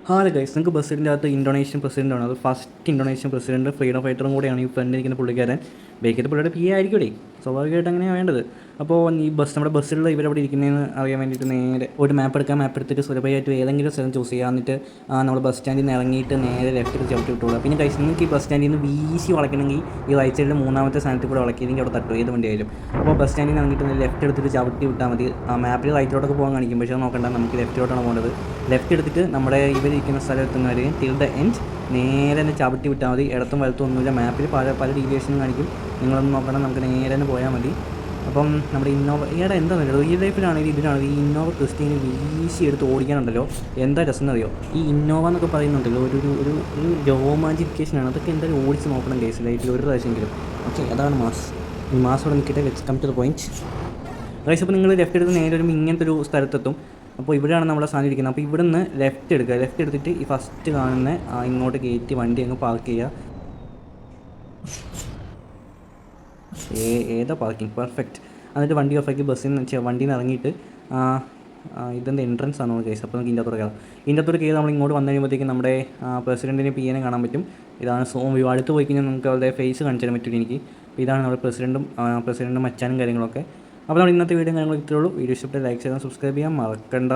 Hi guys, നിങ്ങൾക്ക് ബസ്സിൻ്റെ അകത്ത് ഇന്തോനേഷ്യൻ പ്രസിഡൻ്റാണ്. അത് ഫസ്റ്റ് ഇന്തോനേഷ്യൻ പ്രസിഡൻറ്റ്, ഫ്രീഡം ഫൈറ്ററും കൂടെയാണ് ഈ ഫ്രണ്ടിരിക്കുന്ന പുള്ളിക്കാരൻ. ബേക്കത്തെ പുള്ളിയുടെ പി എ ആയിരിക്കുമേ, സ്വാഭാവികമായിട്ട് അങ്ങനെയാണ് വേണ്ടത്. അപ്പോൾ ഈ നമ്മുടെ ബസ്സിലുള്ള ഇവരവിടെ ഇരിക്കുന്നതെന്ന് അറിയാൻ വേണ്ടിയിട്ട് നേരെ ഒരു മാപ്പ് എടുത്തിട്ട് സുലഭമായിട്ട് ഏതെങ്കിലും സ്ഥലം ചൂസ് ചെയ്യുക. എന്നിട്ട് നമ്മൾ ബസ് സ്റ്റാൻഡിൽ നിന്ന് ഇറങ്ങിയിട്ട് നേരെ ലെഫ്റ്റ് ചവിട്ടി വിട്ടുകൊടുക്കുക. പിന്നെ ഗൈസ്, നിങ്ങൾക്ക് ഈ ബസ് സ്റ്റാൻഡിൽ നിന്ന് വീശി വളയ്ക്കണമെങ്കിൽ ഈ റൈറ്റ് സൈഡിൽ മൂന്നാമത്തെ സ്ഥാനത്തിൽ കൂടെ വളയ്ക്കില്ലെങ്കിൽ അവിടെ തട്ടും, ഏത് വണ്ടിയായാലും. അപ്പോൾ ബസ് സ്റ്റാൻഡിൽ നിന്ന് ഇറങ്ങിയിട്ട് ലെഫ്റ്റ് എടുത്തിട്ട് ചവിട്ടി വിട്ടാൽ മതി. ആ മാപ്പിൽ റൈറ്റിലോട്ടൊക്കെ പോകാൻ കാണിക്കും, പക്ഷേ നോക്കണ്ട, നമുക്ക് ലെഫ്റ്റിലോട്ടാണ് പോകേണ്ടത്. ലെഫ്റ്റ് എടുത്തിട്ട് നമ്മുടെ ഇവരിരിക്കുന്ന സ്ഥലം എത്തുന്നവരെയും ടിൽ ദ എൻഡ് നേരെ തന്നെ ചവിട്ടി വിട്ടാൽ മതി. ഇടത്തും വലത്തും ഒന്നുമില്ല, മാപ്പിൽ പല ഡീവിയേഷനും കാണിക്കും. നിങ്ങളൊന്നും നോക്കണം, നമുക്ക് നേരെ തന്നെ പോയാൽ മതി. അപ്പം നമ്മുടെ ഇന്നോവ എന്താണെന്നല്ലോ, റിയൽ ലൈഫിലാണെങ്കിൽ ഇതിലാണെങ്കിൽ ഈ ഇന്നോവ ക്രിസ്റ്റീന് വീശി എടുത്ത് ഓടിക്കാനുണ്ടല്ലോ, എന്താ രസം എന്നറിയോ? ഈ ഇന്നോവ എന്നൊക്കെ പറയുന്നുണ്ടല്ലോ, ഒരു രോമാഞ്ചിഫിക്കേഷനാണ്. അതൊക്കെ എന്തായാലും ഓടിച്ച് നോക്കണം കേസ് ലൈഫിൽ ഒരു പ്രാവശ്യമെങ്കിലും. ഓക്കെ, അതാണ് മാസ്. ഈ മാസോടെ നിൽക്കട്ടെ, let's come to the point. Guys, അപ്പോൾ നിങ്ങൾ ലെഫ്റ്റ് എടുത്ത് നേരെ വരുമ്പോൾ ഇങ്ങനത്തെ ഒരു സ്ഥലത്തെത്തും. അപ്പോൾ ഇവിടെയാണ് നമ്മുടെ സ്ഥാനം ഇരിക്കുന്നത്. അപ്പോൾ ഇവിടെ നിന്ന് ലെഫ്റ്റ് എടുക്കുക. ലെഫ്റ്റ് എടുത്തിട്ട് ഈ ഫസ്റ്റ് കാണുന്ന ഇങ്ങോട്ട് കയറ്റി വണ്ടി അങ്ങ് പാർക്ക് ചെയ്യുക. ഏതാ പാർക്കിംഗ്, പെർഫെക്റ്റ്. എന്നിട്ട് വണ്ടി ഓഫാക്കി വണ്ടിയിൽ നിന്ന് ഇറങ്ങിയിട്ട് ഇതെന്ത് എൻട്രൻസ് ആണോ കേസ്. അപ്പോൾ നമുക്ക് ഇതിൻ്റെ അകത്തോട്ട് കയറി നമ്മൾ ഇങ്ങോട്ട് വന്നു കഴിയുമ്പോഴത്തേക്കും നമ്മുടെ പ്രസിഡൻറ്റിനെ പി എനെ കാണാൻ പറ്റും. ഇതാണ് അടുത്ത് പോയി കഴിഞ്ഞാൽ നമുക്ക് അവരുടെ ഫേസ് കാണിച്ചു തരാൻ പറ്റില്ല എനിക്ക്. അപ്പോൾ ഇതാണ് നമ്മുടെ പ്രസിഡൻറ്റും മച്ചാനും കാര്യങ്ങളൊക്കെ. അപ്പോൾ നമ്മൾ ഇന്നത്തെ വീഡിയോ കാര്യങ്ങൾ ഇത്രയുള്ളൂ. വീഡിയോ ഇഷ്ടപ്പെട്ട് ലൈക്ക് ചെയ്യാൻ സബ്സ്ക്രൈബ് ചെയ്യാൻ മറക്കണ്ട.